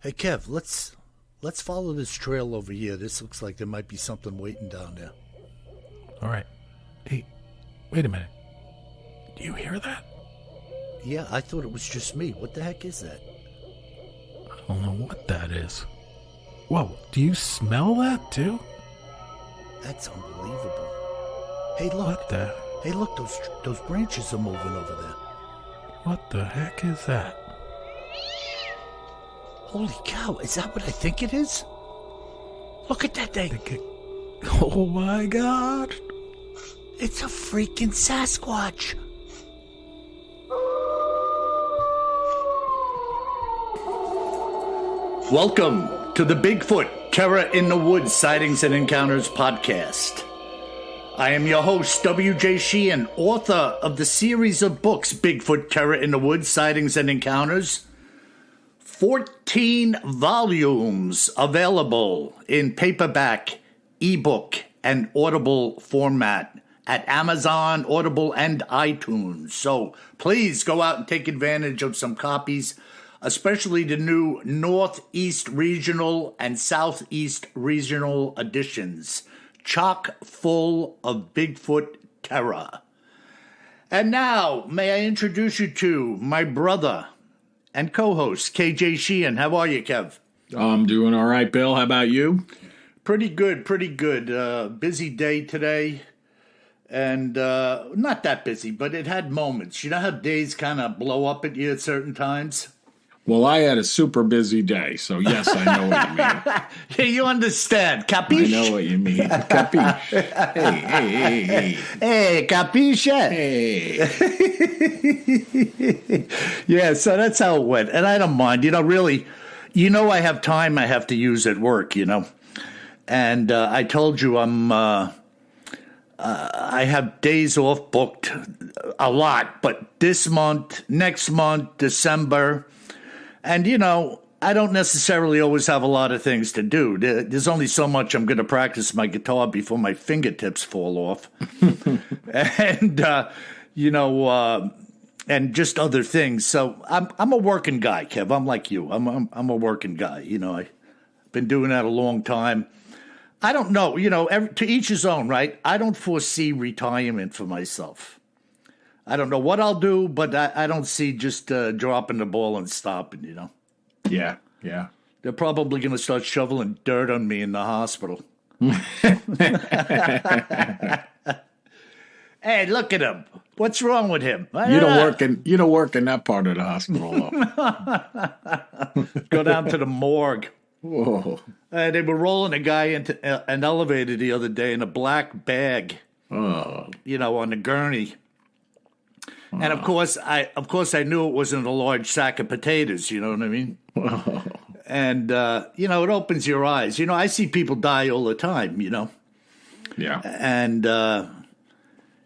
Hey Kev, let's follow this trail over here. This looks like there might be something waiting down there. All right. Hey, wait a minute. Do you hear that? Yeah, I thought it was just me. What the heck is that? I don't know what that is. Whoa, do you smell that too? That's unbelievable. Hey, look. What the? Hey, look, those branches are moving over there. What the heck is that? Holy cow, is that what I think it is? Look at that thing. Oh my God. It's a freaking Sasquatch. Welcome to the Bigfoot Terror in the Woods Sightings and Encounters podcast. I am your host, W.J. Sheehan, author of the series of books Bigfoot Terror in the Woods Sightings and Encounters. 14 volumes available in paperback, ebook, and Audible format at Amazon, Audible, and iTunes. So please go out and take advantage of some copies, especially the new Northeast Regional and Southeast Regional editions, chock full of Bigfoot terror. And now, may I introduce you to my brother and co-host, KJ Sheehan. How are you, Kev? I'm doing all right, Bill. How about you? Pretty good. Busy day today. And not that busy, but it had moments. You know how days kind of blow up at you at certain times? Well, I had a super busy day, so yes, I know what you mean. Yeah, you understand. Capiche? I know what you mean. Capiche. Hey. Hey, capiche? Hey. Yeah, so that's how it went. And I don't mind. Really, I have time I have to use at work, And I told you I have days off booked a lot, but this month, next month, December. And, I don't necessarily always have a lot of things to do. There's only so much I'm going to practice my guitar before my fingertips fall off. And, and just other things. So I'm a working guy, Kev. I'm like you. I'm a working guy. I've been doing that a long time. I don't know, to each his own, right? I don't foresee retirement for myself. I don't know what I'll do, but I don't see just dropping the ball and stopping, Yeah. They're probably going to start shoveling dirt on me in the hospital. Hey, look at him. What's wrong with him? You don't work in that part of the hospital, though. Go down to the morgue. Whoa. They were rolling a guy into an elevator the other day in a black bag, Oh. on the gurney. And of course I knew it wasn't a large sack of potatoes, you know what I mean? Whoa. And, it opens your eyes. I see people die all the time, Yeah. And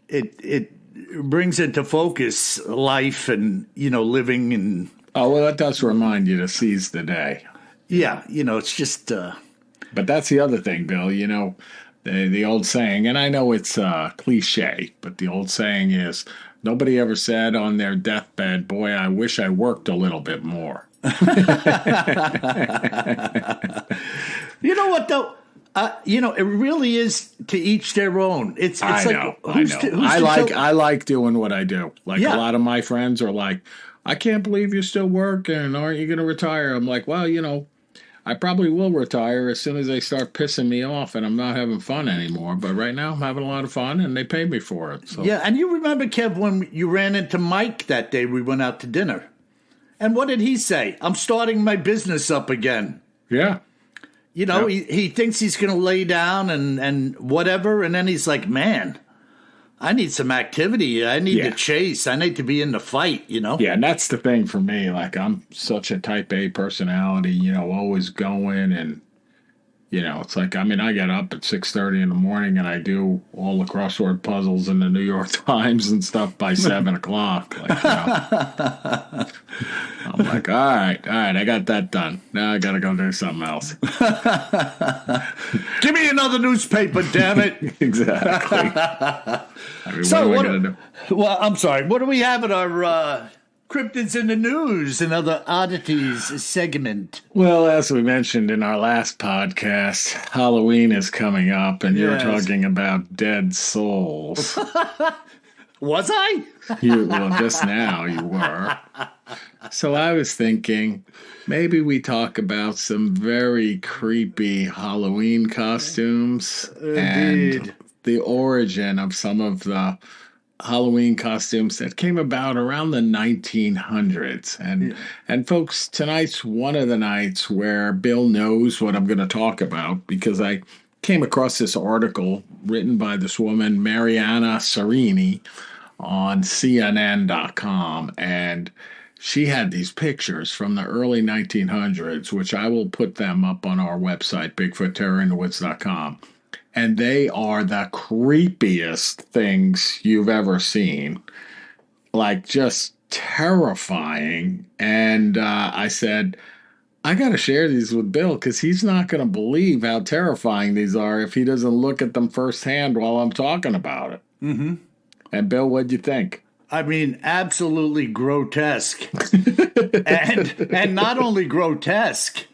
it brings into focus life and, living and... Oh, well, that does remind you to seize the day. Yeah, it's just... But that's the other thing, Bill, the old saying, and I know it's cliche, but the old saying is, nobody ever said on their deathbed, boy, I wish I worked a little bit more. You know what, though? It really is to each their own. I know. I like doing what I do. Like, a lot of my friends are like, I can't believe you're still working. Aren't you going to retire? I'm like, well, I probably will retire as soon as they start pissing me off and I'm not having fun anymore. But right now I'm having a lot of fun and they pay me for it. So. Yeah, and you remember, Kev, when you ran into Mike that day we went out to dinner. And what did he say? I'm starting my business up again. Yeah. He thinks he's going to lay down and whatever. And then he's like, man, I need some activity. I need to chase. I need to be in the fight, Yeah, and that's the thing for me. Like, I'm such a type A personality, always going. And, it's like, I get up at 6:30 in the morning and I do all the crossword puzzles in the New York Times and stuff by 7 o'clock. Like, I'm like, all right, I got that done. Now I got to go do something else. Give me another newspaper, damn it. Exactly. So what are we going to do? Well, I'm sorry. What do we have at our Cryptids in the news and other oddities segment. Well, as we mentioned in our last podcast, Halloween is coming up, and you're talking about dead souls. Was I? Well, just now you were. So I was thinking, maybe we talk about some very creepy Halloween costumes. Indeed. And the origin of some of the Halloween costumes that came about around the 1900s. And folks, tonight's one of the nights where Bill knows what I'm going to talk about, because I came across this article written by this woman, Mariana Serini, on CNN.com, and she had these pictures from the early 1900s, which I will put them up on our website, BigfootTerrorInTheWoods.com. And they are the creepiest things you've ever seen. Like, just terrifying. And I said, I got to share these with Bill, because he's not going to believe how terrifying these are if he doesn't look at them firsthand while I'm talking about it. Mm-hmm. And Bill, what'd you think? I mean, absolutely grotesque. and not only grotesque,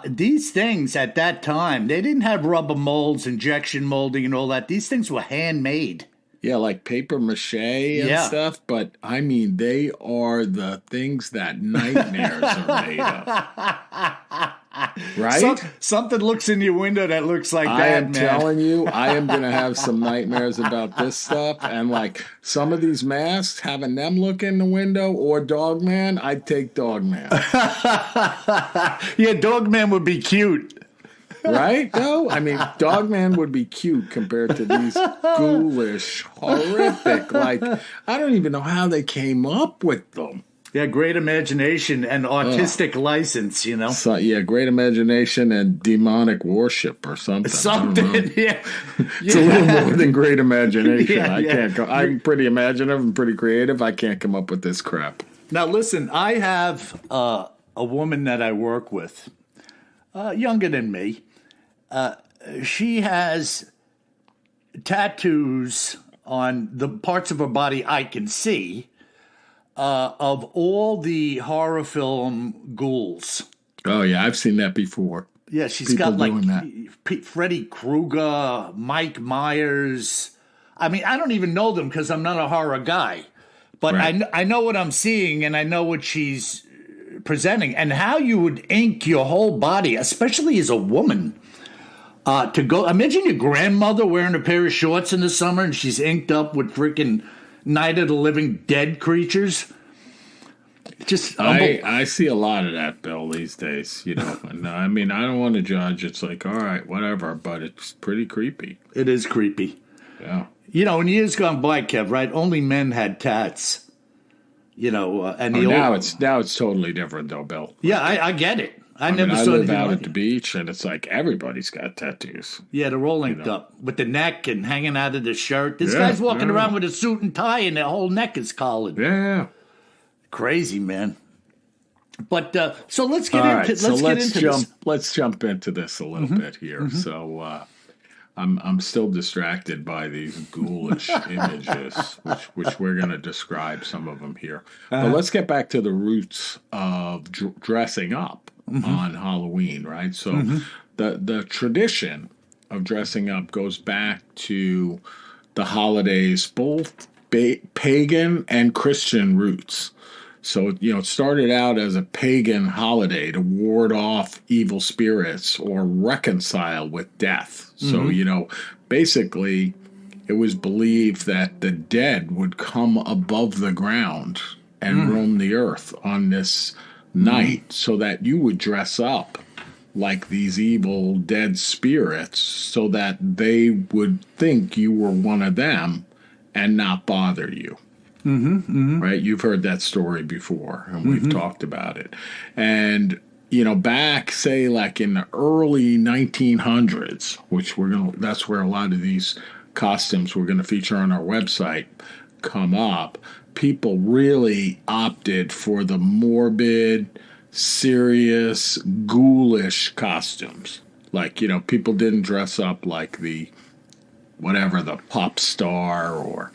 these things at that time, they didn't have rubber molds, injection molding, and all that. These things were handmade. Yeah, like paper mache and stuff. But, I mean, they are the things that nightmares are made of. Right? Something looks in your window that looks like that, I am man. telling you, I am going to have some nightmares about this stuff. And, like, some of these masks, having them look in the window, or Dogman, I'd take Dogman. Yeah, Dogman would be cute. Right? No, I mean, Dogman would be cute compared to these ghoulish, horrific, like, I don't even know how they came up with them. Yeah, great imagination and artistic license, you know? So, yeah, great imagination and demonic worship or something. Yeah. It's a little more than great imagination. I'm pretty imaginative and pretty creative. I can't come up with this crap. Now, listen, I have a woman that I work with, younger than me. She has tattoos on the parts of her body I can see of all the horror film ghouls. Oh, yeah, I've seen that before. Yeah, she's got like Freddy Krueger, Mike Myers. I mean, I don't even know them because I'm not a horror guy. But right. I know what I'm seeing, and I know what she's presenting, and how you would ink your whole body, especially as a woman. To go, imagine your grandmother wearing a pair of shorts in the summer and she's inked up with freaking Night of the Living Dead creatures. Just I see a lot of that, Bill, these days, you know. And I mean, I don't want to judge. It's like, all right, whatever, but it's pretty creepy. It is creepy. Yeah. You know, in years gone by, Kev, right? Only men had tats. You know, and now it's totally different, though, Bill. Yeah, I get it. I live out at the beach, and it's like everybody's got tattoos. Yeah, they're all linked up with the neck and hanging out of the shirt. This guy's walking around with a suit and tie, and the whole neck is collared. Yeah, crazy, man. But so let's get into this. Let's jump into this a little bit here. Mm-hmm. So I'm still distracted by these ghoulish images, which we're going to describe some of them here. But let's get back to the roots of dressing up on Halloween, right? So the tradition of dressing up goes back to the holidays, both pagan and Christian roots. So, you know, it started out as a pagan holiday to ward off evil spirits or reconcile with death. So, you know, basically it was believed that the dead would come above the ground and roam the earth on this night so that you would dress up like these evil dead spirits so that they would think you were one of them and not bother you. Right? You've heard that story before, and we've talked about it. And, you know, back, say, like in the early 1900s, which that's where a lot of these costumes we're going to feature on our website come up, people really opted for the morbid, serious, ghoulish costumes. Like, you know, people didn't dress up like the pop star or,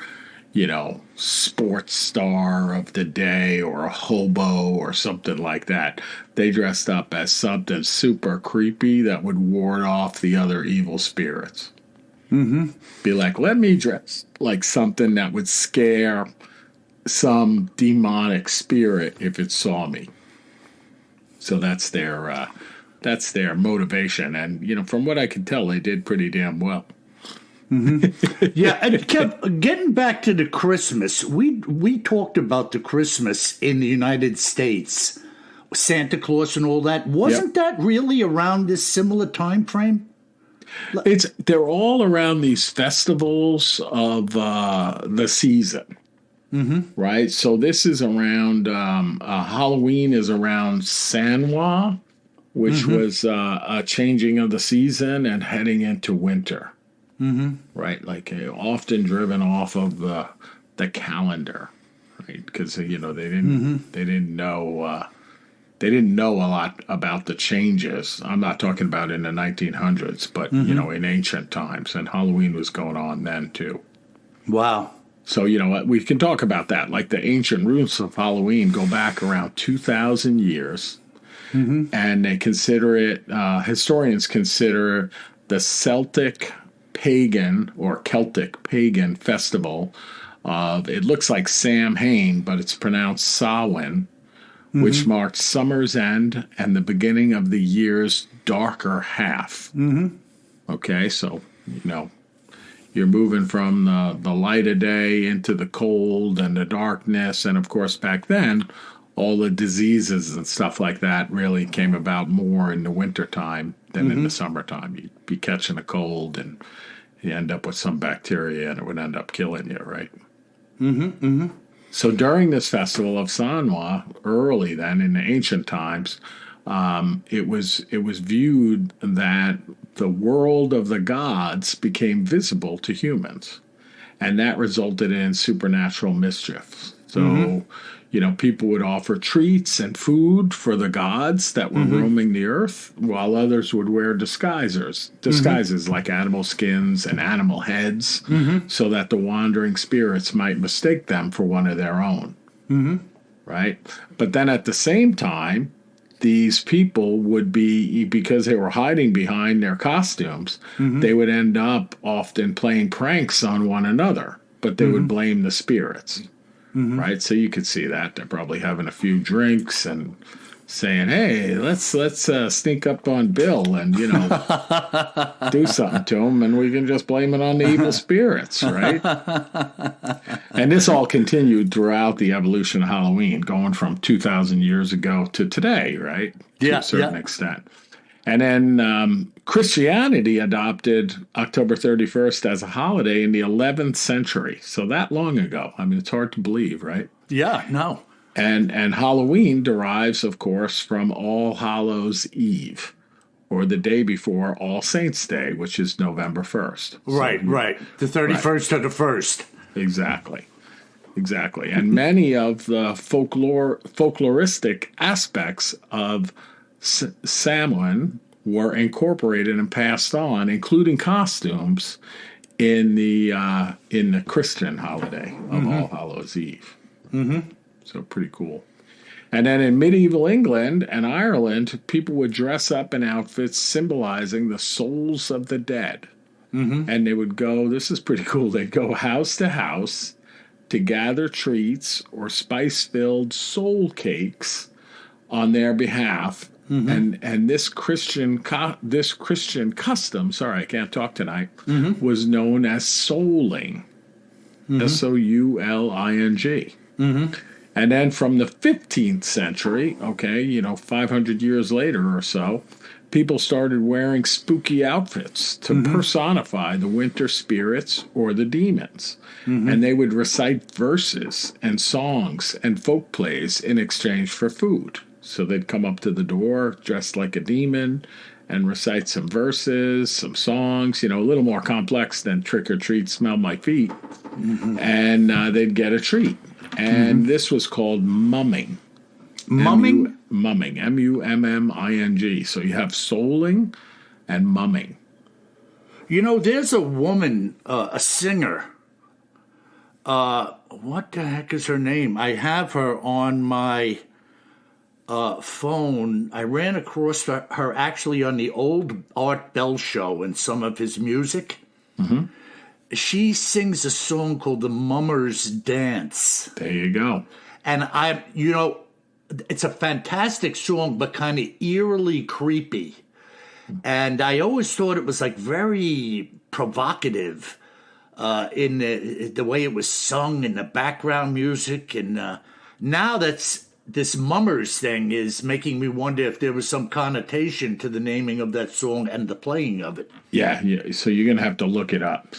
sports star of the day or a hobo or something like that. They dressed up as something super creepy that would ward off the other evil spirits. Mm-hmm. Be like, let me dress like something that would scare some demonic spirit if it saw me. So that's their motivation. And, from what I can tell, they did pretty damn well. Mm-hmm. Yeah, and Kev, getting back to the Christmas, we talked about the Christmas in the United States, Santa Claus and all that. Wasn't that really around this similar time frame? They're all around these festivals of the season, right? So this is around Halloween is around Sanwa, which was a changing of the season and heading into winter. Mm-hmm. Right, like often driven off of the calendar, right? Because they didn't know a lot about the changes. I'm not talking about in the 1900s, but in ancient times, and Halloween was going on then too. Wow. So we can talk about that. Like the ancient roots of Halloween go back around 2,000 years, and they consider it. Historians consider the Celtic pagan or Celtic pagan festival of, it looks like Samhain, but it's pronounced Samhain, which marked summer's end and the beginning of the year's darker half. Okay, so you're moving from the light of day into the cold and the darkness, and of course back then all the diseases and stuff like that really came about more in the wintertime than in the summertime. You'd be catching a cold and you end up with some bacteria and it would end up killing you, right? So during this festival of Sanwa, early then in the ancient times, it was viewed that the world of the gods became visible to humans, and that resulted in supernatural mischief. So people would offer treats and food for the gods that were roaming the earth, while others would wear disguises like animal skins and animal heads, so that the wandering spirits might mistake them for one of their own. Right? But then at the same time, these people would be, because they were hiding behind their costumes, they would end up often playing pranks on one another, but they would blame the spirits. Right, so you could see that they're probably having a few drinks and saying, "Hey, let's sneak up on Bill and do something to him, and we can just blame it on the evil spirits," right? And this all continued throughout the evolution of Halloween, going from 2,000 years ago to today, right? To a certain extent. And then Christianity adopted October 31st as a holiday in the 11th century. So that long ago. I mean, it's hard to believe, right? Yeah, no. And Halloween derives, of course, from All Hallows Eve, or the day before All Saints' Day, which is November 1st. Right. The 31st or the 1st. Exactly. And many of the folkloristic aspects of Samhain were incorporated and passed on, including costumes, in the Christian holiday of All Hallows Eve. So pretty cool. And then in medieval England and Ireland, people would dress up in outfits symbolizing the souls of the dead. And they would go, this is pretty cool, they'd go house to house to gather treats or spice-filled soul cakes on their behalf. And this Christian custom, sorry, I can't talk tonight, was known as souling, Souling. And then from the 15th century, 500 years later or so, people started wearing spooky outfits to personify the winter spirits or the demons. And they would recite verses and songs and folk plays in exchange for food. So they'd come up to the door dressed like a demon and recite some verses, some songs, a little more complex than trick or treat, smell my feet. And they'd get a treat. And this was called mumming. Mumming? Mumming, M-U-M-M-I-N-G. So you have souling and mumming. There's a woman, a singer, what the heck is her name? I have her on my phone. I ran across her actually on the old Art Bell show and some of his music. Mm-hmm. She sings a song called The Mummer's Dance. There you go. And it's a fantastic song, but kind of eerily creepy. And I always thought it was like very provocative in the way it was sung and the background music. And now that's this Mummers thing is making me wonder if there was some connotation to the naming of that song and the playing of it. Yeah. So you're going to have to look it up.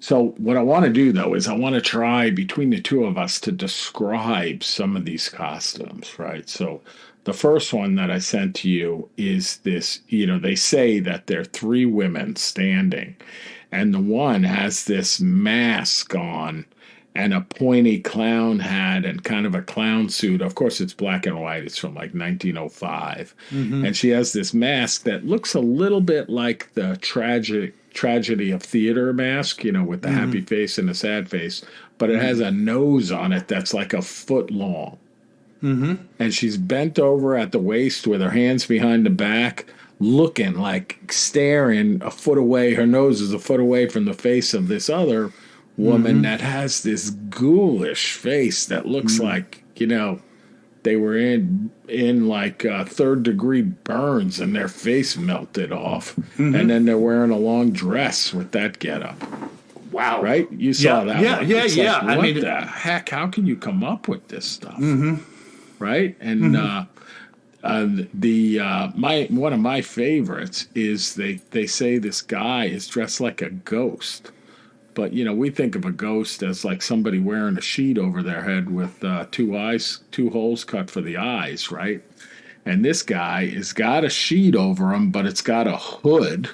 So what I want to do, though, is I want to try between the two of us to describe some of these costumes, right? So the first one that I sent to you is this, they say that there are three women standing, and the one has this mask on and a pointy clown hat and kind of a clown suit. Of course, it's black and white. It's from like 1905. Mm-hmm. And she has this mask that looks a little bit like the tragedy of theater mask, with the happy face and the sad face. But it has a nose on it that's like a foot long. Mm-hmm. And she's bent over at the waist with her hands behind the back, looking like staring a foot away. Her nose is a foot away from the face of this other woman that has this ghoulish face that looks like, they were in like third degree burns and their face melted off. Mm-hmm. And then they're wearing a long dress with that getup. Wow. Right? You saw that one. Yeah. What the heck? How can you come up with this stuff? Mm-hmm. Right? And one of my favorites is they say this guy is dressed like a ghost. But, we think of a ghost as like somebody wearing a sheet over their head with two holes cut for the eyes, right? And this guy has got a sheet over him, but it's got a hood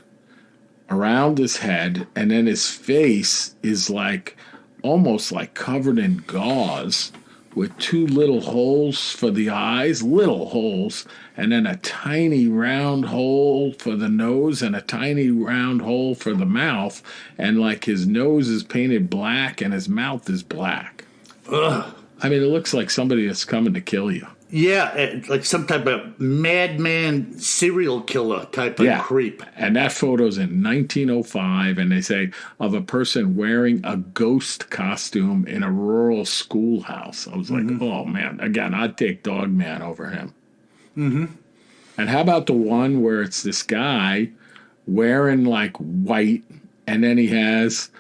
around his head, and then his face is like almost like covered in gauze with two little holes for the eyes, little holes, and then a tiny round hole for the nose and a tiny round hole for the mouth. And like his nose is painted black and his mouth is black. Ugh. I mean, it looks like somebody that's coming to kill you. Yeah, like some type of madman serial killer type of creep. And that photo's in 1905, and they say of a person wearing a ghost costume in a rural schoolhouse. I was like, oh, man. Again, I'd take Dogman over him. Mm-hmm. And how about the one where it's this guy wearing like white, and then he has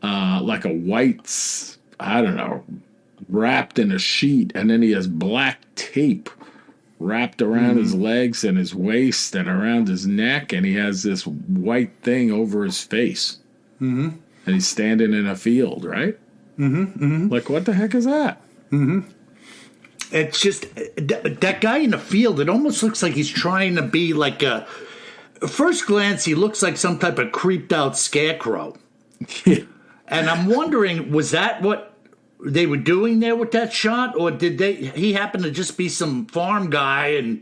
like a white, I don't know, wrapped in a sheet, and then he has black tape wrapped around his legs and his waist and around his neck, and he has this white thing over his face. Mm-hmm. And he's standing in a field, right? Mm-hmm. Mm-hmm. Like, what the heck is that? Mm-hmm. It's just that guy in the field. It almost looks like he's trying to be like a. At first glance, he looks like some type of creeped out scarecrow. And I'm wondering, was that what they were doing there with that shot, or did he happen to just be some farm guy and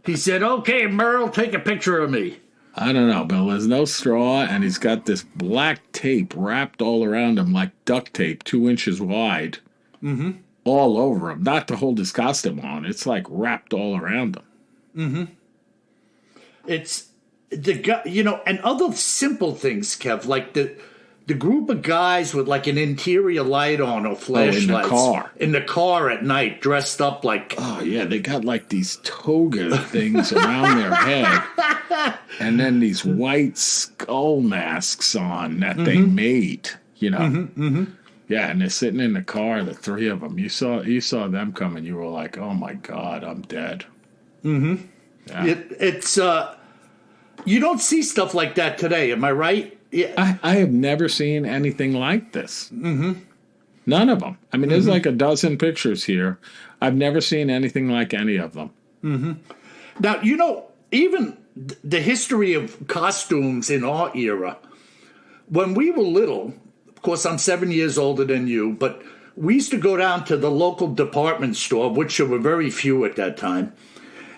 he said, "Okay, Merle, take a picture of me"? I don't know, Bill. There's no straw, and he's got this black tape wrapped all around him like duct tape, 2 inches wide, all over him. Not to hold his costume on. It's like wrapped all around him. Mm-hmm. It's the guy, and other simple things, Kev, like the group of guys with like an interior light on or flashlights in the car at night, dressed up like. Oh yeah, they got like these toga things around their head, and then these white skull masks on that they made. Yeah, and they're sitting in the car, the three of them. You saw them coming. You were like, oh my God, I'm dead. Mm-hmm. Yeah. It's you don't see stuff like that today. Am I right? Yeah. I have never seen anything like this. Mm-hmm. None of them. I mean, there's like a dozen pictures here. I've never seen anything like any of them. Mm-hmm. Now, even the history of costumes in our era, when we were little, of course, I'm 7 years older than you, but we used to go down to the local department store, which there were very few at that time,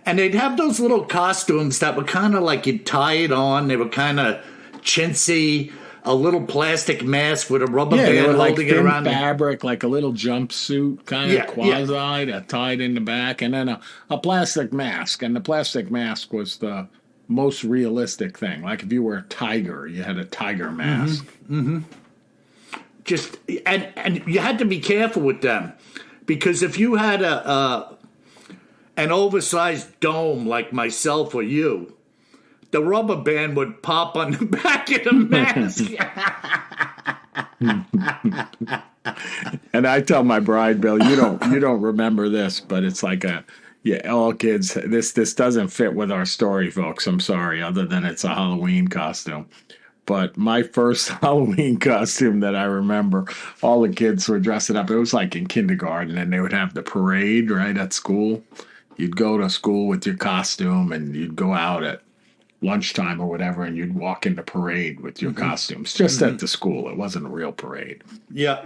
and they'd have those little costumes that were kind of like you'd tie it on. They were kind of chintzy. a little plastic mask with a rubber they band were like holding it thin around. fabric, like a little jumpsuit, kind of quasi, that tied in the back, and then a plastic mask. And the plastic mask was the most realistic thing. Like if you were a tiger, you had a tiger mask. Just and you had to be careful with them, because if you had an oversized dome like myself or you, the rubber band would pop on the back of the mask. And I tell my bride, Bill, you don't remember this, but it's like all kids, this doesn't fit with our story, folks. I'm sorry, other than it's a Halloween costume. But my first Halloween costume that I remember, all the kids were dressing up. It was like in kindergarten, and they would have the parade right at school. You'd go to school with your costume, and you'd go out at lunchtime or whatever, and you'd walk in the parade with your costumes, just at the school. It wasn't a real parade. Yeah.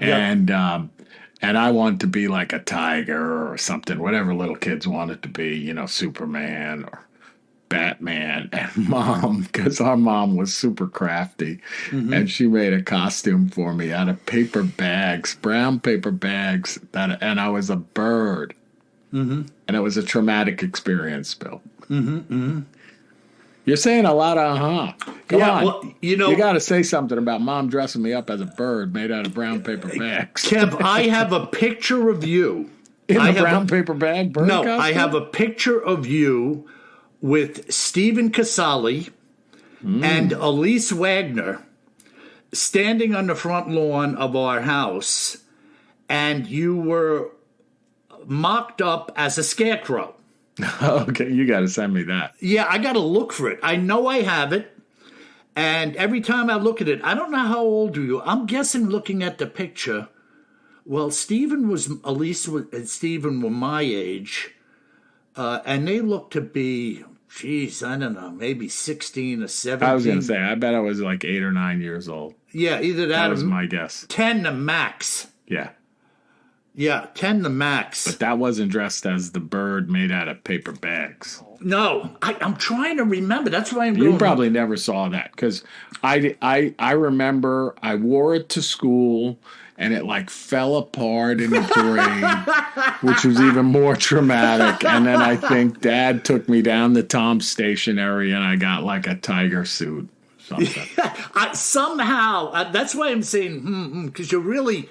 And I wanted to be like a tiger or something, whatever little kids wanted to be, Superman or Batman. And Mom, because our mom was super crafty, and she made a costume for me out of paper bags, brown paper bags, and I was a bird. And it was a traumatic experience, Bill. You're saying a lot of Come on. Well, you got to say something about Mom dressing me up as a bird made out of brown paper bags. Kev, I have a picture of you. In a brown paper bag bird costume? I have a picture of you with Stephen Casale and Elise Wagner standing on the front lawn of our house, and you were mocked up as a scarecrow. Okay, you got to send me that. Yeah, I got to look for it. I know I have it. And every time I look at it, I don't know how old are you. I'm guessing looking at the picture, well, Elise and Stephen were my age. And they look to be, I don't know, maybe 16 or 17. I was going to say, I bet I was like 8 or 9 years old. Yeah, either that was my guess. 10 the max. Yeah. Yeah, 10 the max. But that wasn't dressed as the bird made out of paper bags. No, I'm trying to remember. That's why I'm going. You probably never saw that, because I remember I wore it to school and it like fell apart in the parade, which was even more traumatic. And then I think Dad took me down the Tom Station area and I got like a tiger suit. Something. Somehow, that's why I'm saying, because you're really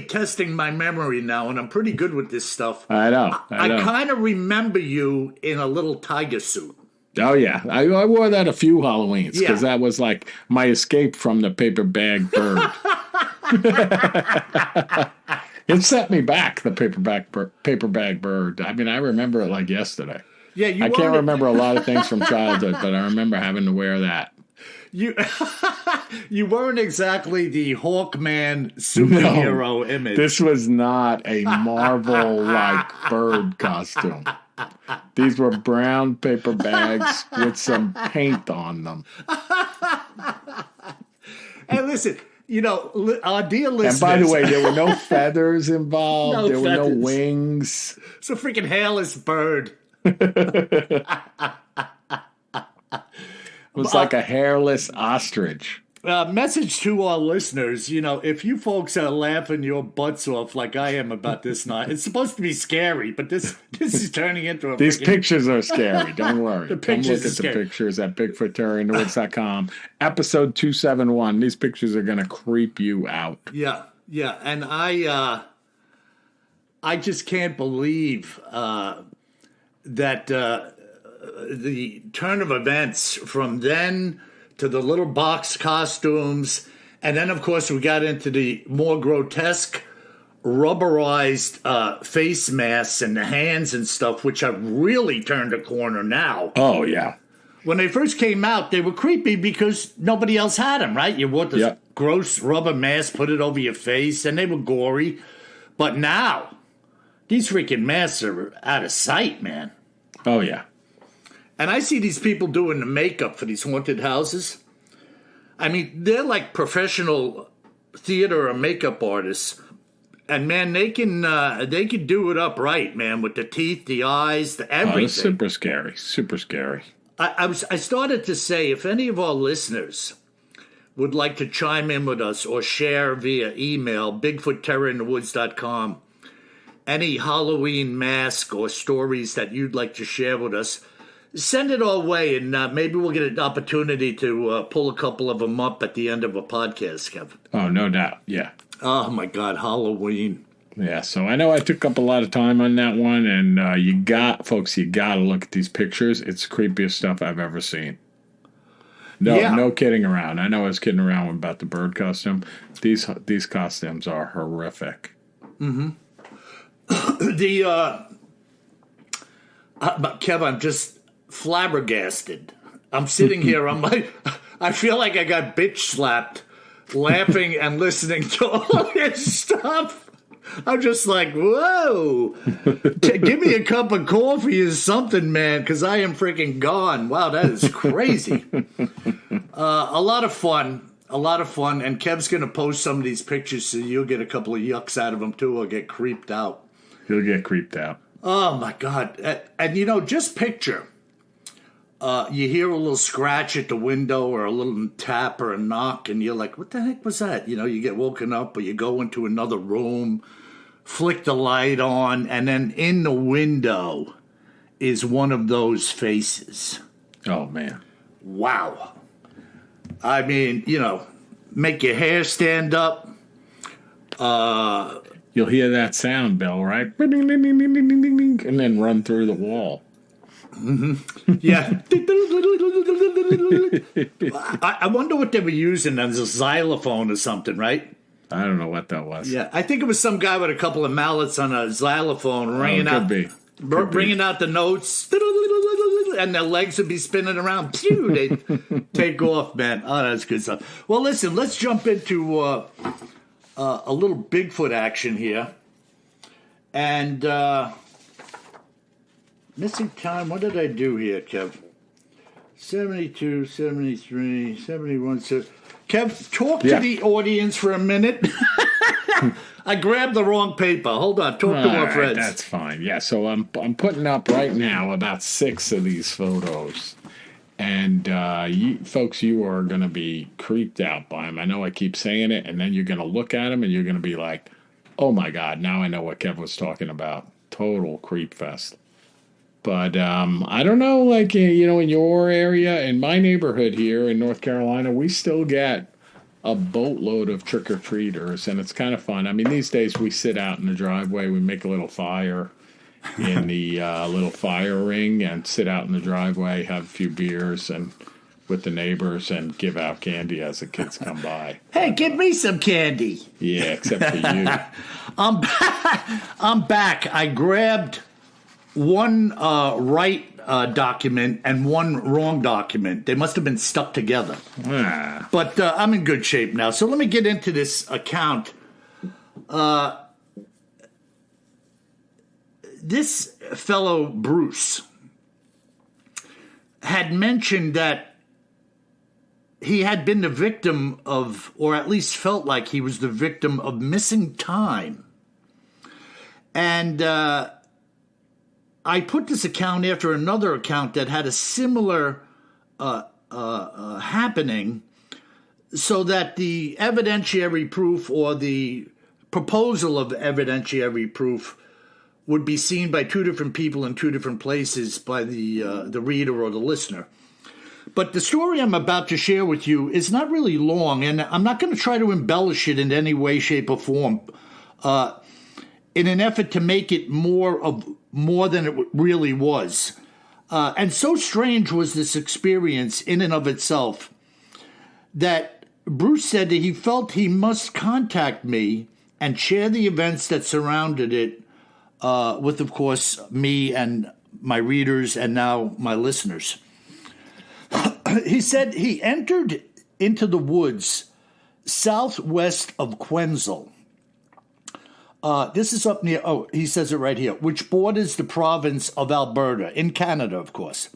testing my memory now, and I'm pretty good with this stuff. I know. I kind of remember you in a little tiger suit. Oh, yeah. I wore that a few Halloweens, because that was like my escape from the paper bag bird. It set me back, the paper bag bird. I mean, I remember it like yesterday. Yeah, I can't remember a lot of things from childhood, but I remember having to wear that. You weren't exactly the Hawkman superhero image. This was not a Marvel-like bird costume. These were brown paper bags with some paint on them. And listen, our dear listeners. And by the way, there were no feathers involved. There were no wings. It's a freaking hairless bird. It was like a hairless ostrich. Message to our listeners, if you folks are laughing your butts off like I am about this night, it's supposed to be scary, but this is turning into a These pictures are scary. Don't worry. The pictures Come look at the pictures at BigfootTerrorInTheWoods.com. Episode 271. These pictures are going to creep you out. Yeah. And I just can't believe that the turn of events from then to the little box costumes, and then of course we got into the more grotesque rubberized face masks and the hands and stuff, which have really turned a corner now. Oh yeah. When they first came out, they were creepy because nobody else had them, right? You wore this gross rubber mask, put it over your face, and they were gory. But now, these freaking masks are out of sight, man. Oh yeah. And I see these people doing the makeup for these haunted houses. I mean, they're like professional theater or makeup artists. And, man, they can do it up right, man, with the teeth, the eyes, the everything. Oh, it's super scary. Super scary. I started to say, if any of our listeners would like to chime in with us or share via email, bigfootterrorinthewoods.com, any Halloween mask or stories that you'd like to share with us, send it our way, and maybe we'll get an opportunity to pull a couple of them up at the end of a podcast, Kevin. Oh, no doubt. Yeah. Oh, my God, Halloween. Yeah, so I know I took up a lot of time on that one, and you got to look at these pictures. It's the creepiest stuff I've ever seen. No kidding around. I know I was kidding around about the bird costume. These costumes are horrific. Mm-hmm. Kev, I'm just flabbergasted. I'm sitting here. I'm like, I feel like I got bitch slapped, laughing and listening to all this stuff. I'm just like, whoa. Give me a cup of coffee or something, man, because I am freaking gone. Wow, that is crazy. A lot of fun. And Kev's going to post some of these pictures so you'll get a couple of yucks out of them, too, or get creeped out. He'll get creeped out. Oh, my God. And, just picture. You hear a little scratch at the window or a little tap or a knock, and you're like, what the heck was that? You get woken up, or you go into another room, flick the light on, and then in the window is one of those faces. Oh, man. Wow. I mean, make your hair stand up. You'll hear that sound, Bill, right? And then run through the wall. Mm-hmm. Yeah. I wonder what they were using as a xylophone or something, right? I don't know what that was. Yeah, I think it was some guy with a couple of mallets on a xylophone ringing out the notes, and their legs would be spinning around. Phew, they'd take off, man. Oh, that's good stuff. Well, listen, let's jump into a little Bigfoot action here. And missing time, what did I do here, Kev? 72, 73, 71, so... Kev, talk to the audience for a minute. I grabbed the wrong paper. Hold on. Talk to our friends. That's fine. Yeah, so I'm putting up right now about 6 of these photos. And you are going to be creeped out by them. I know I keep saying it, and then you're going to look at them, and you're going to be like, oh, my God, now I know what Kev was talking about. Total creep fest. But I don't know, like, in your area, in my neighborhood here in North Carolina, we still get a boatload of trick-or-treaters, and it's kind of fun. I mean, these days we sit out in the driveway, we make a little fire in the little fire ring and sit out in the driveway, have a few beers and with the neighbors and give out candy as the kids come by. Hey, give me some candy. Yeah, except for you. I'm back. I grabbed one right document and one wrong document. They must have been stuck together. But I'm in good shape now. So let me get into this account. This fellow, Bruce, had mentioned that he had been the victim of, or at least felt like he was the victim of missing time. And I put this account after another account that had a similar happening, so that the evidentiary proof or the proposal of evidentiary proof would be seen by two different people in two different places by the reader or the listener. But the story I'm about to share with you is not really long, and I'm not going to try to embellish it in any way, shape, or form in an effort to make it more than it really was. And so strange was this experience in and of itself that Bruce said that he felt he must contact me and share the events that surrounded it with, of course, me and my readers and now my listeners. He said he entered into the woods southwest of Quenzel. This is up near, he says it right here, which borders the province of Alberta, in Canada, of course,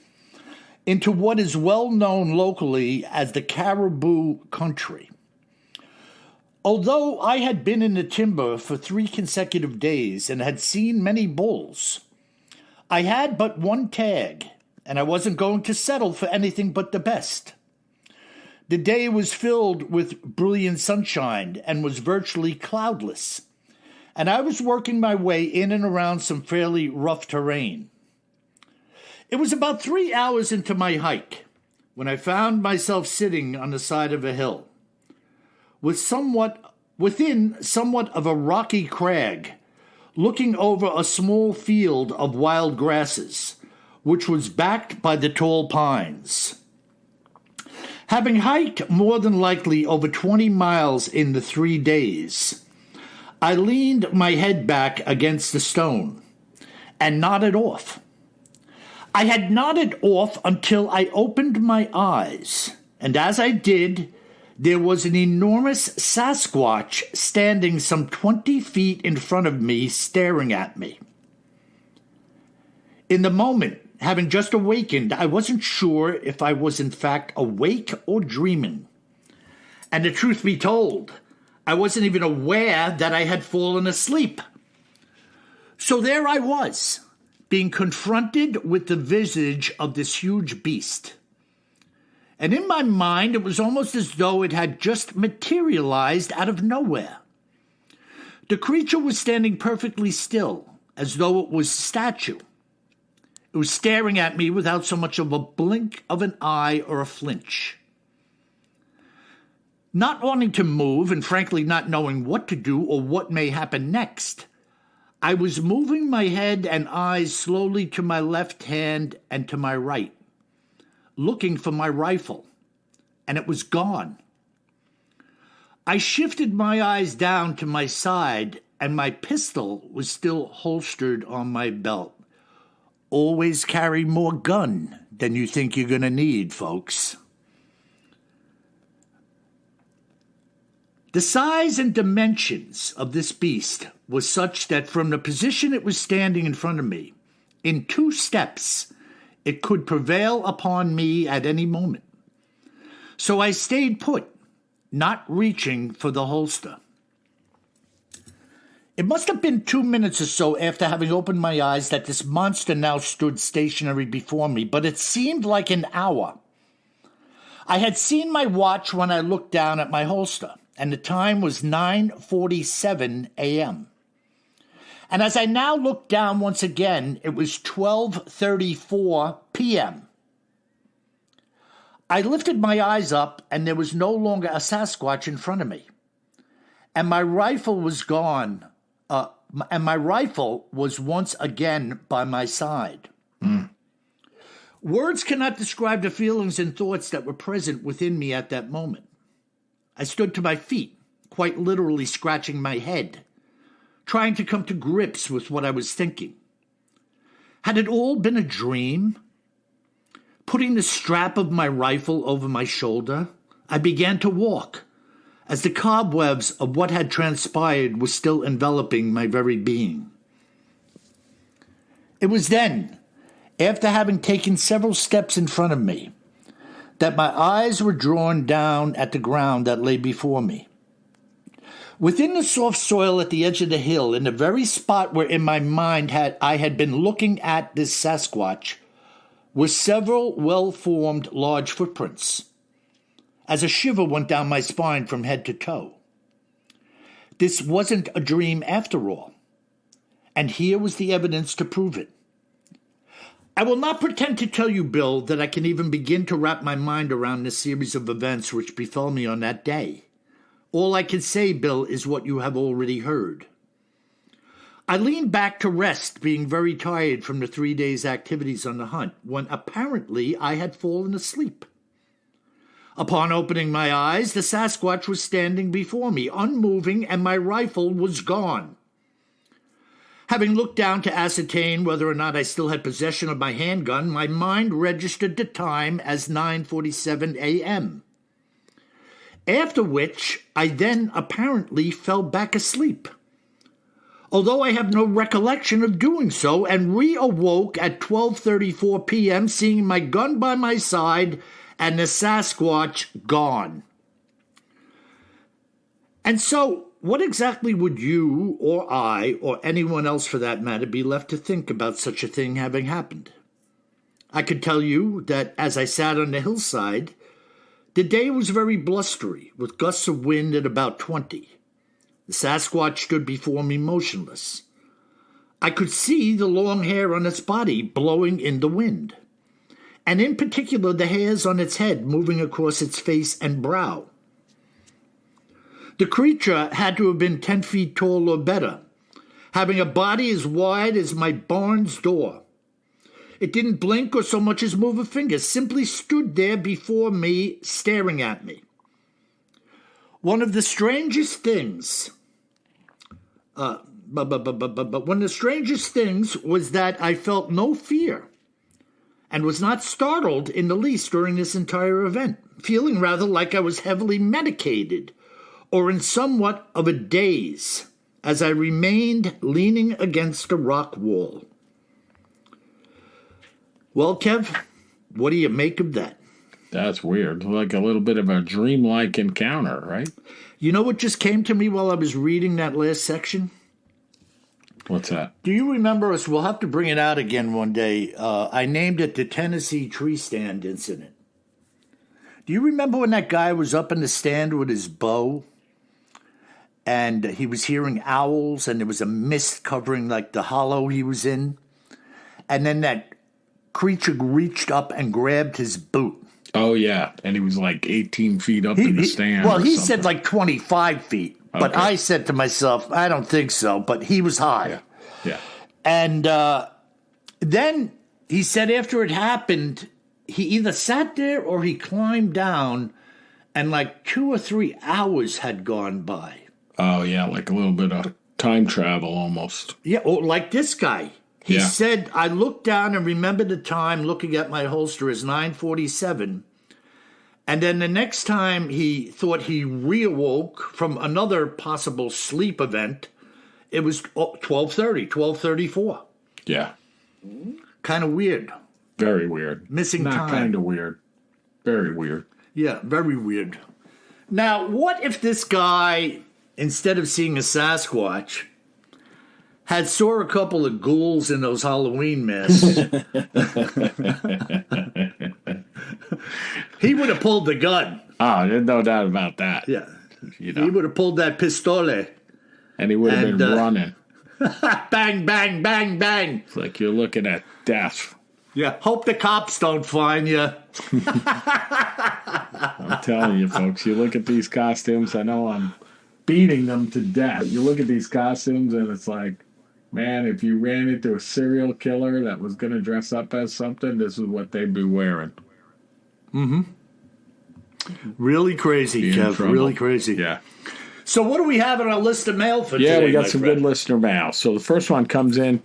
into what is well known locally as the Caribou Country. Although I had been in the timber for 3 consecutive days and had seen many bulls, I had but one tag, and I wasn't going to settle for anything but the best. The day was filled with brilliant sunshine and was virtually cloudless, and I was working my way in and around some fairly rough terrain. It was about 3 hours into my hike when I found myself sitting on the side of a hill, within somewhat of a rocky crag, looking over a small field of wild grasses, which was backed by the tall pines. Having hiked more than likely over 20 miles in the 3 days, I leaned my head back against the stone and nodded off. I had nodded off until I opened my eyes, and as I did, there was an enormous Sasquatch standing some 20 feet in front of me, staring at me. In the moment, having just awakened, I wasn't sure if I was in fact awake or dreaming. And the truth be told, I wasn't even aware that I had fallen asleep. So there I was, being confronted with the visage of this huge beast. And in my mind, it was almost as though it had just materialized out of nowhere. The creature was standing perfectly still, as though it was a statue. It was staring at me without so much of a blink of an eye or a flinch. Not wanting to move, and frankly not knowing what to do or what may happen next, I was moving my head and eyes slowly to my left hand and to my right, looking for my rifle, and it was gone. I shifted my eyes down to my side, and my pistol was still holstered on my belt. Always carry more gun than you think you're going to need, folks. The size and dimensions of this beast was such that from the position it was standing in front of me, in 2 steps, it could prevail upon me at any moment. So I stayed put, not reaching for the holster. It must have been 2 minutes or so after having opened my eyes that this monster now stood stationary before me, but it seemed like an hour. I had seen my watch when I looked down at my holster, and the time was 9:47 a.m. And as I now looked down once again, it was 12:34 p.m. I lifted my eyes up, and there was no longer a Sasquatch in front of me. And my rifle was gone, and my rifle was once again by my side. Words cannot describe the feelings and thoughts that were present within me at that moment. I stood to my feet, quite literally scratching my head, trying to come to grips with what I was thinking. Had it all been a dream? Putting the strap of my rifle over my shoulder, I began to walk, as the cobwebs of what had transpired were still enveloping my very being. It was then, after having taken several steps in front of me, that my eyes were drawn down at the ground that lay before me. Within the soft soil at the edge of the hill, in the very spot where in my mind I had been looking at this Sasquatch, were several well-formed large footprints, as a shiver went down my spine from head to toe. This wasn't a dream after all, and here was the evidence to prove it. I will not pretend to tell you, Bill, that I can even begin to wrap my mind around this series of events which befell me on that day. All I can say, Bill, is what you have already heard. I leaned back to rest, being very tired from the 3 days' activities on the hunt, when apparently I had fallen asleep. Upon opening my eyes, the Sasquatch was standing before me, unmoving, and my rifle was gone. Having looked down to ascertain whether or not I still had possession of my handgun, my mind registered the time as 9:47 a.m., after which I then apparently fell back asleep, although I have no recollection of doing so, and re-awoke at 12:34 p.m., seeing my gun by my side and the Sasquatch gone. And so, what exactly would you or I, or anyone else for that matter, be left to think about such a thing having happened? I could tell you that as I sat on the hillside, The day was very blustery, with gusts of wind at about 20. The Sasquatch stood before me motionless. I could see the long hair on its body blowing in the wind, and in particular the hairs on its head moving across its face and brow. The creature had to have been 10 feet tall or better, having a body as wide as my barn's door. It didn't blink or so much as move a finger, simply stood there before me, staring at me. One of the strangest things, one of the strangest things was that I felt no fear and was not startled in the least during this entire event, feeling rather like I was heavily medicated or in somewhat of a daze as I remained leaning against a rock wall. Well, Kev, what do you make of that? That's weird. Like a little bit of a dreamlike encounter, right? You know what just came to me while I was reading that last section? What's that? Do you remember us? We'll have to bring it out again one day. I named it the Tennessee tree stand incident. Do you remember when that guy was up in the stand with his bow and he was hearing owls and there was a mist covering like the hollow he was in? And then that creature reached up and grabbed his boot. Oh, yeah. And he was like 18 feet up in the stand. Well, he said like 25 feet. Okay. But I said to myself, I don't think so. But he was high. Yeah. And then he said after it happened, he either sat there or he climbed down and like 2 or 3 hours had gone by. Oh, yeah. Like a little bit of time travel almost. Yeah. Or like this guy. He said, I looked down and remembered the time looking at my holster as 9:47. And then the next time he thought he reawoke from another possible sleep event, it was 12:30, 12:34. Yeah. Kind of weird. Very weird. Missing time. Not kind of weird. Very weird. Yeah, very weird. Now, what if this guy, instead of seeing a Sasquatch, had saw a couple of ghouls in those Halloween masks? He would have pulled the gun. Oh, there's no doubt about that. Yeah. You know. He would have pulled that pistole. And he would have been running. Bang, bang, bang, bang. It's like you're looking at death. Yeah. Hope the cops don't find you. I'm telling you, folks, you look at these costumes. I know I'm beating them to death. You look at these costumes and it's like, man, if you ran into a serial killer that was going to dress up as something, this is what they'd be wearing. Mm-hmm. Really crazy, Kev. Really crazy. Yeah. So what do we have on our list of mail for today? Yeah, we got some good listener mail. So the first one comes in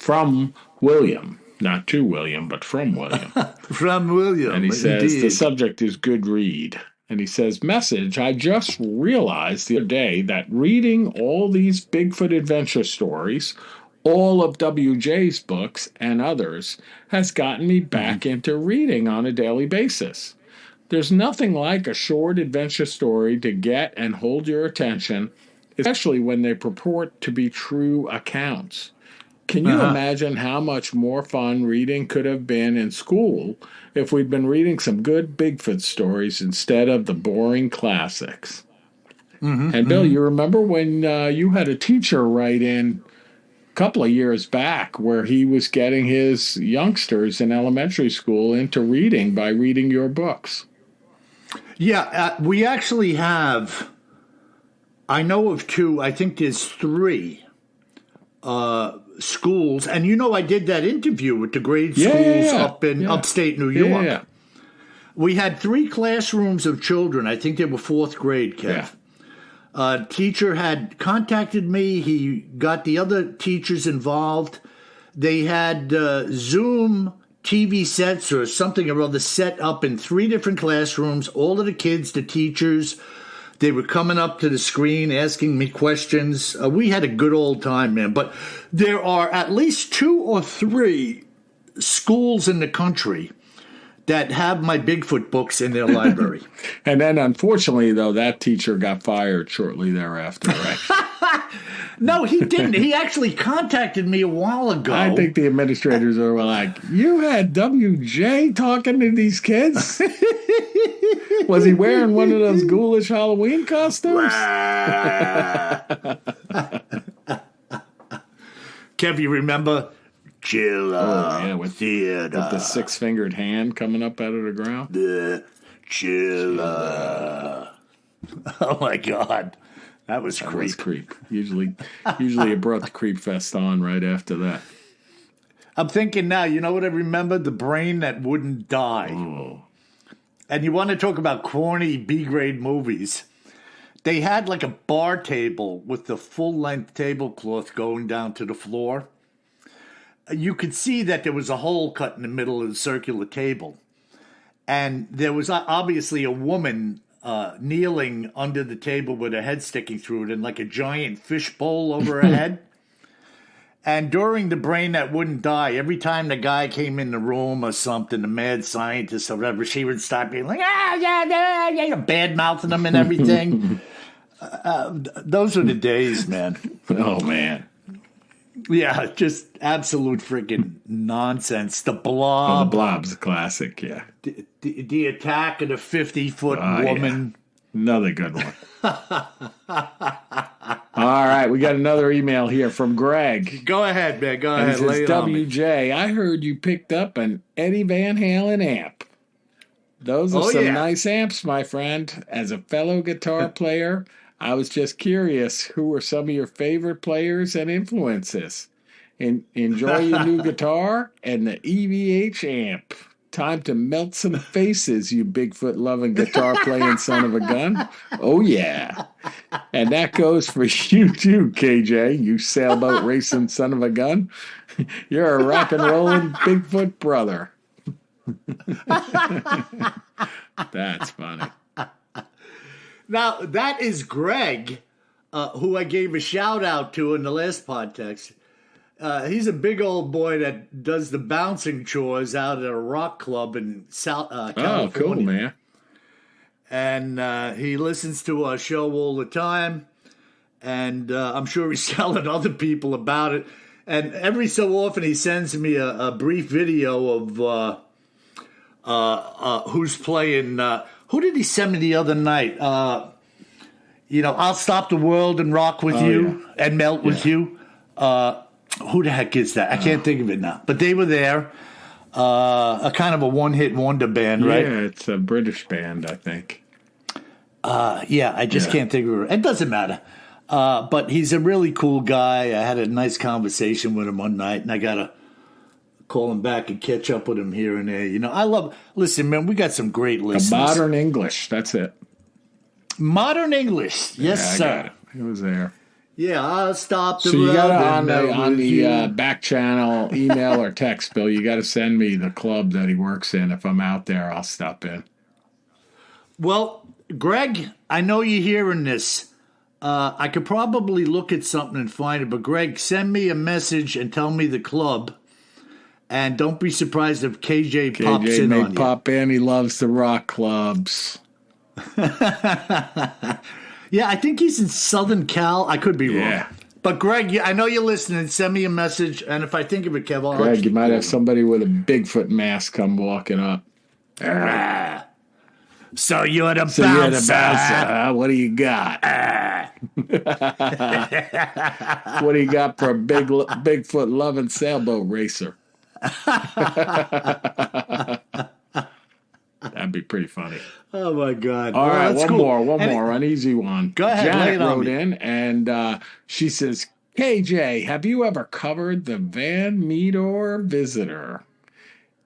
from William. Not to William, but from William. From William. And he says, the subject is good read. And he says, message, I just realized the other day that reading all these Bigfoot adventure stories, all of WJ's books and others, has gotten me back into reading on a daily basis. There's nothing like a short adventure story to get and hold your attention, especially when they purport to be true accounts. Can you imagine how much more fun reading could have been in school if we'd been reading some good Bigfoot stories instead of the boring classics? Mm-hmm, and Bill, you remember when you had a teacher write in a couple of years back where he was getting his youngsters in elementary school into reading by reading your books? Yeah, we actually have, I know of 2, I think there's 3 schools, and I did that interview with the grade schools up in upstate New York. Yeah. We had 3 classrooms of children. I think they were 4th grade, Kev. Yeah. Teacher had contacted me. He got the other teachers involved. They had Zoom TV sets or something or other set up in 3 different classrooms. All of the kids, the teachers, they were coming up to the screen, asking me questions. We had a good old time, man. But there are at least 2 or 3 schools in the country that have my Bigfoot books in their library. And then, unfortunately, though, that teacher got fired shortly thereafter, right? No, he didn't. He actually contacted me a while ago. I think the administrators are like, you had WJ talking to these kids? Was he wearing one of those ghoulish Halloween costumes? Kev, you remember? Chiller. With theater. With the six-fingered hand coming up out of the ground. The chiller. Oh my God. That was creep. Usually it brought the creep fest on right after that. I'm thinking now, you know what I remember? The brain that wouldn't die. Oh. And you want to talk about corny B-grade movies. They had like a bar table with the full-length tablecloth going down to the floor. You could see that there was a hole cut in the middle of the circular table. And there was obviously a woman kneeling under the table with her head sticking through it and like a giant fish bowl over her head. And during the brain that wouldn't die, every time the guy came in the room or something, the mad scientist or whatever, she would start being like, bad mouthing them and everything. Those were the days, man. Oh, man. Yeah, just absolute freaking nonsense. The Blob. Oh, the Blob's a classic, yeah. The Attack of the 50-foot woman. Yeah. Another good one. All right, we got another email here from Greg. Go ahead, man. Go ahead. It says, WJ, I heard you picked up an Eddie Van Halen amp. Those are some nice amps, my friend. As a fellow guitar player, I was just curious, who were some of your favorite players and influences? Enjoy your new guitar and the EVH amp. Time to melt some faces, you Bigfoot-loving guitar-playing son of a gun. Oh, yeah. And that goes for you, too, KJ, you sailboat-racing son of a gun. You're a rock-and-rolling Bigfoot brother. That's funny. Now, that is Greg, who I gave a shout-out to in the last podcast. He's a big old boy that does the bouncing chores out at a rock club in California. Oh, cool, man. And he listens to our show all the time. And I'm sure he's telling other people about it. And every so often he sends me a brief video of who's playing. Who did he send me the other night? I'll Stop the World and Rock with you and Melt with you. Who the heck is that? I can't think of it now. But they were there. A kind of a one-hit wonder band, right? Yeah, it's a British band, I think. I just can't think of it. It doesn't matter. But he's a really cool guy. I had a nice conversation with him one night, and I got to call him back and catch up with him here and there. Listen, man, we got some great listeners. Modern English, that's it. Modern English, yes, sir. Got it. It was there. Yeah, I'll stop the So you got to on the back channel, email or text, Bill. You got to send me the club that he works in. If I'm out there, I'll stop in. Well, Greg, I know you're hearing this. I could probably look at something and find it, but Greg, send me a message and tell me the club. And don't be surprised if KJ pops in on you. Pop in. He loves the rock clubs. Yeah, I think he's in Southern Cal. I could be wrong. But Greg, I know you're listening. Send me a message, and if I think of it, Kev, I'll Greg, you might have somebody with a Bigfoot mask come walking up. So you're the bouncer. What do you got? What do you got for a Bigfoot loving sailboat racer? That'd be pretty funny. Oh, my God. All right, one more, an easy one. Go ahead. Janet wrote in, and she says, KJ, have you ever covered the Van Meter Visitor?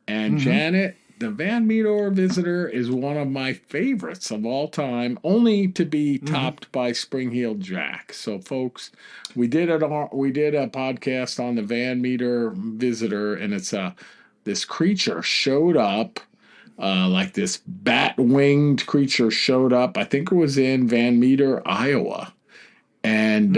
And Janet, the Van Meter Visitor is one of my favorites of all time, only to be topped by Spring-Heeled Jack. So, folks, we did a podcast on the Van Meter Visitor, and it's this creature showed up. Like this bat-winged creature showed up. I think it was in Van Meter, Iowa. And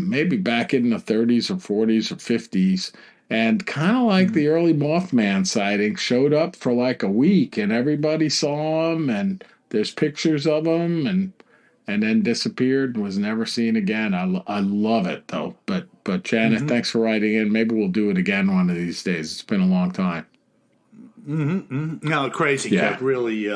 maybe back in the 30s or 40s or 50s. And kind of like the early Mothman sighting, showed up for like a week. And everybody saw him. And there's pictures of him. And then disappeared and was never seen again. I love it, though. But Janet, thanks for writing in. Maybe we'll do it again one of these days. It's been a long time. No, crazy. Yeah. Really,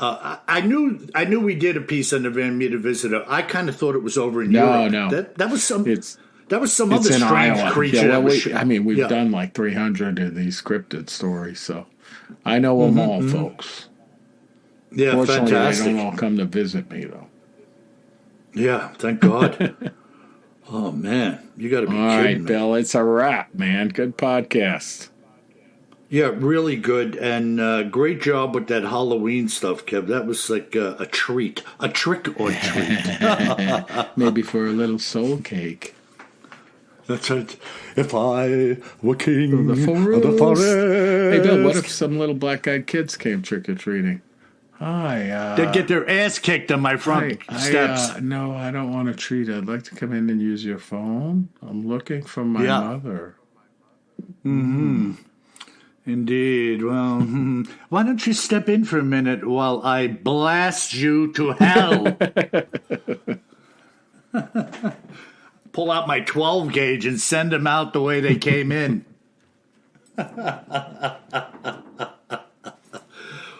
I knew we did a piece on the Van Meter visitor. I kind of thought it was over in Europe. No. That was some It's other in strange Iowa. creature. Yeah, we've done like 300 of these cryptid stories, so I know them all, folks. Yeah, Fortunately, fantastic. they don't all come to visit me, though. Yeah, thank God. Oh, man. You got to be all kidding right, me. Bill, it's a wrap, man. Good podcast. Yeah, really good. And great job with that Halloween stuff, Kev. That was like a treat. A trick or treat. Maybe for a little soul cake. That's right. If I were king of the forest. Hey, Bill, what if some little black-eyed kids came trick-or-treating? Hi. They'd get their ass kicked on my front steps. No, I don't want a treat. I'd like to come in and use your phone. I'm looking for my mother. Mm-hmm. Indeed. Well, why don't you step in for a minute while I blast you to hell? Pull out my 12 gauge and send them out the way they came in.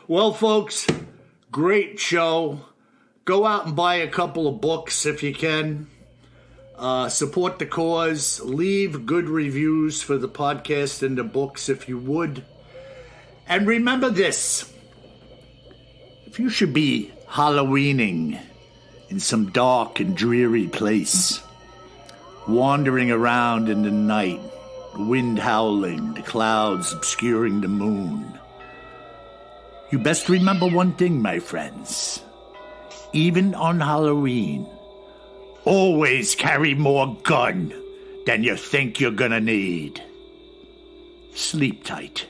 Well, folks, great show. Go out and buy a couple of books if you can. Support the cause. Leave good reviews for the podcast and the books if you would. And remember this. If you should be Halloweening in some dark and dreary place, wandering around in the night, the wind howling, the clouds obscuring the moon, you best remember one thing, my friends. Even on Halloween, always carry more gun than you think you're gonna need. Sleep tight.